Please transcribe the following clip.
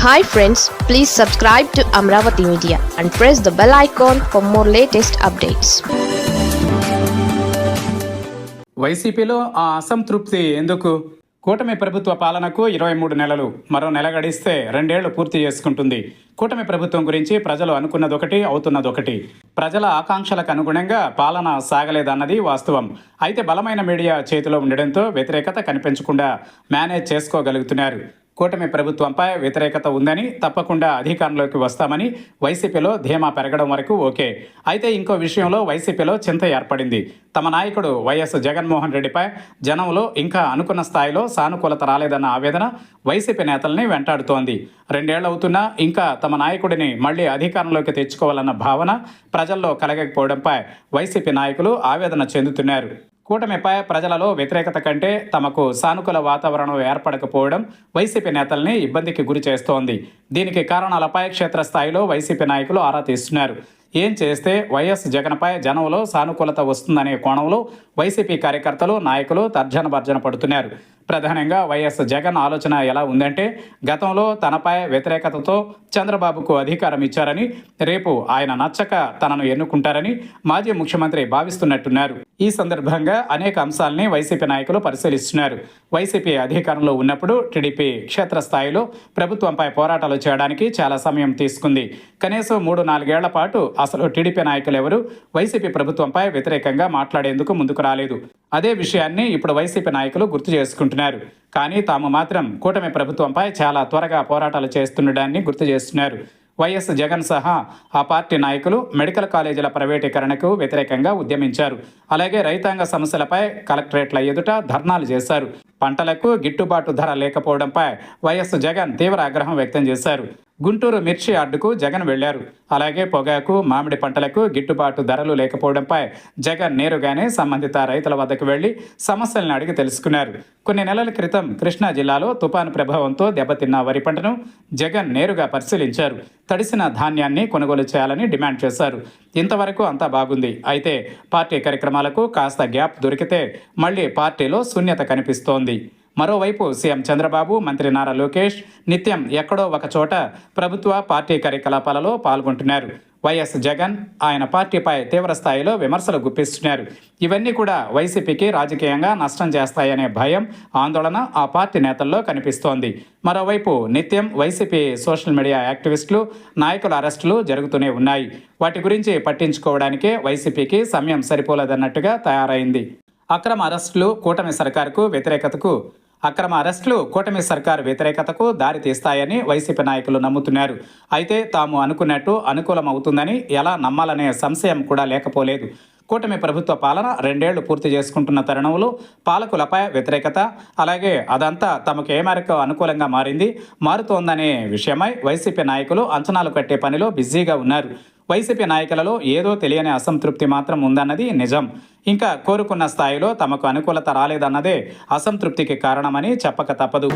Hi friends, please subscribe to Amravati Media and press the bell icon for more latest updates. వైసీపీలో ఆ అసంతృప్తి ఎందుకు? కూటమి ప్రభుత్వ పాలనకు 23 నెలలు, మరో నెల గడిస్తే 2 ఏళ్లు పూర్తి చేసుకుంటుంది. కూటమి ప్రభుత్వం గురించి ప్రజలు అనుకున్నదొకటి, అవుతున్నదొకటి. ప్రజల ఆకాంక్షలకు అనుగుణంగా పాలన సాగలేదన్నది వాస్తవం. అయితే బలమైన మీడియా చేతిలో ఉండడంతో వ్యతిరేకత కనిపించకుండా మేనేజ్ చేసుకోగలుగుతున్నారు. కూటమి ప్రభుత్వంపై వ్యతిరేకత ఉందని, తప్పకుండా అధికారంలోకి వస్తామని వైసీపీలో ధీమా పెరగడం వరకు ఓకే. అయితే ఇంకో విషయంలో వైసీపీలో చింత ఏర్పడింది. తమ నాయకుడు వైఎస్ జగన్మోహన్ రెడ్డిపై జనంలో ఇంకా అనుకున్న స్థాయిలో సానుకూలత రాలేదన్న ఆవేదన వైసీపీ నేతల్ని వెంటాడుతోంది. 2 ఏళ్లు అవుతున్నా ఇంకా తమ నాయకుడిని మళ్లీ అధికారంలోకి తెచ్చుకోవాలన్న భావన ప్రజల్లో కలగకపోవడంపై వైసీపీ నాయకులు ఆవేదన చెందుతున్నారు. కూటమిపై ప్రజలలో వ్యతిరేకత కంటే తమకు సానుకూల వాతావరణం ఏర్పడకపోవడం వైసీపీ నేతల్ని ఇబ్బందికి గురి చేస్తోంది. దీనికి కారణాలపై క్షేత్రస్థాయిలో వైసీపీ నాయకులు ఆరా తీస్తున్నారు. ఏం చేస్తే వైఎస్ జగన్పై జనంలో సానుకూలత వస్తుందనే కోణంలో వైసీపీ కార్యకర్తలు, నాయకులు తర్జన భర్జన పడుతున్నారు. ప్రధానంగా వైఎస్ జగన్ ఆలోచన ఎలా ఉందంటే, గతంలో తనపై వ్యతిరేకతతో చంద్రబాబుకు అధికారం ఇచ్చారని, రేపు ఆయన నచ్చక తనను ఎన్నుకుంటారని మాజీ ముఖ్యమంత్రి భావిస్తున్నట్టున్నారు. ఈ సందర్భంగా అనేక అంశాలని వైసీపీ నాయకులు పరిశీలిస్తున్నారు. వైసీపీ అధికారంలో ఉన్నప్పుడు టీడీపీ క్షేత్రస్థాయిలో ప్రభుత్వంపై పోరాటాలు చేయడానికి చాలా సమయం తీసుకుంది. కనీసం 3-4 ఏళ్ల పాటు అసలు టీడీపీ నాయకులు ఎవరు వైసీపీ ప్రభుత్వంపై వ్యతిరేకంగా మాట్లాడేందుకు ముందుకు రాలేదు. అదే విషయాన్ని ఇప్పుడు వైసీపీ నాయకులు గుర్తు చేసుకుంటున్నారు. కానీ తాము మాత్రం కూటమి ప్రభుత్వంపై చాలా త్వరగా పోరాటాలు చేస్తుండడాన్ని గుర్తు చేస్తున్నారు. వైఎస్ జగన్ సహా ఆ పార్టీ నాయకులు మెడికల్ కాలేజీల ప్రైవేటీకరణకు వ్యతిరేకంగా ఉద్యమించారు. అలాగే రైతాంగ సమస్యలపై కలెక్టరేట్ల ఎదుట ధర్నాలు చేశారు. పంటలకు గిట్టుబాటు ధర లేకపోవడంపై వైఎస్ జగన్ తీవ్ర ఆగ్రహం వ్యక్తం చేశారు. గుంటూరు మిర్చి యార్డుకు జగన్ వెళ్లారు. అలాగే పొగాకు, మామిడి పంటలకు గిట్టుబాటు ధరలు లేకపోవడంపై జగన్ నేరుగానే సంబంధిత రైతుల వద్దకు వెళ్లి సమస్యలను అడిగి తెలుసుకున్నారు. కొన్ని నెలల క్రితం కృష్ణా జిల్లాలో తుపాను ప్రభావంతో దెబ్బతిన్న వరి పంటను జగన్ నేరుగా పరిశీలించారు. తడిసిన ధాన్యాన్ని కొనుగోలు చేయాలని డిమాండ్ చేశారు. ఇంతవరకు అంతా బాగుంది. అయితే పార్టీ కార్యక్రమాలకు కాస్త గ్యాప్ దొరికితే మళ్లీ పార్టీలో శూన్యత కనిపిస్తోంది. మరోవైపు సీఎం చంద్రబాబు, మంత్రి నారా లోకేష్ నిత్యం ఎక్కడో ఒక చోట ప్రభుత్వ, పార్టీ కార్యకలాపాలలో పాల్గొంటున్నారు. వైఎస్ జగన్ ఆయన పార్టీపై తీవ్ర స్థాయిలో విమర్శలు గుప్పిస్తున్నారు. ఇవన్నీ కూడా వైసీపీకి రాజకీయంగా నష్టం చేస్తాయనే భయం, ఆందోళన ఆ పార్టీ నేతల్లో కనిపిస్తోంది. మరోవైపు నిత్యం వైసీపీ సోషల్ మీడియా యాక్టివిస్టులు, నాయకుల అరెస్టులు జరుగుతూనే ఉన్నాయి. వాటి గురించి పట్టించుకోవడానికే వైసీపీకి సమయం సరిపోలేదన్నట్టుగా తయారైంది. అక్రమ అరెస్టులు కూటమి సర్కారు వ్యతిరేకతకు దారి తీస్తాయని వైసీపీ నాయకులు నమ్ముతున్నారు. అయితే తాము అనుకున్నట్టు అనుకూలమవుతుందని ఎలా నమ్మాలనే సంశయం కూడా లేకపోలేదు. కూటమి ప్రభుత్వ పాలన 2 ఏళ్లు పూర్తి చేసుకుంటున్న తరుణంలో పాలకులపై వ్యతిరేకత, అలాగే అదంతా తమకు ఏ మేరకు అనుకూలంగా మారుతోందనే విషయమై వైసీపీ నాయకులు అంచనాలు కట్టే పనిలో బిజీగా ఉన్నారు. వైసీపీ నాయకులలో ఏదో తెలియని అసంతృప్తి మాత్రం ఉందన్నది నిజం. ఇంకా కోరుకున్న స్థాయిలో తమకు అనుకూలత రాలేదన్నదే అసంతృప్తికి కారణమని చెప్పక తప్పదు.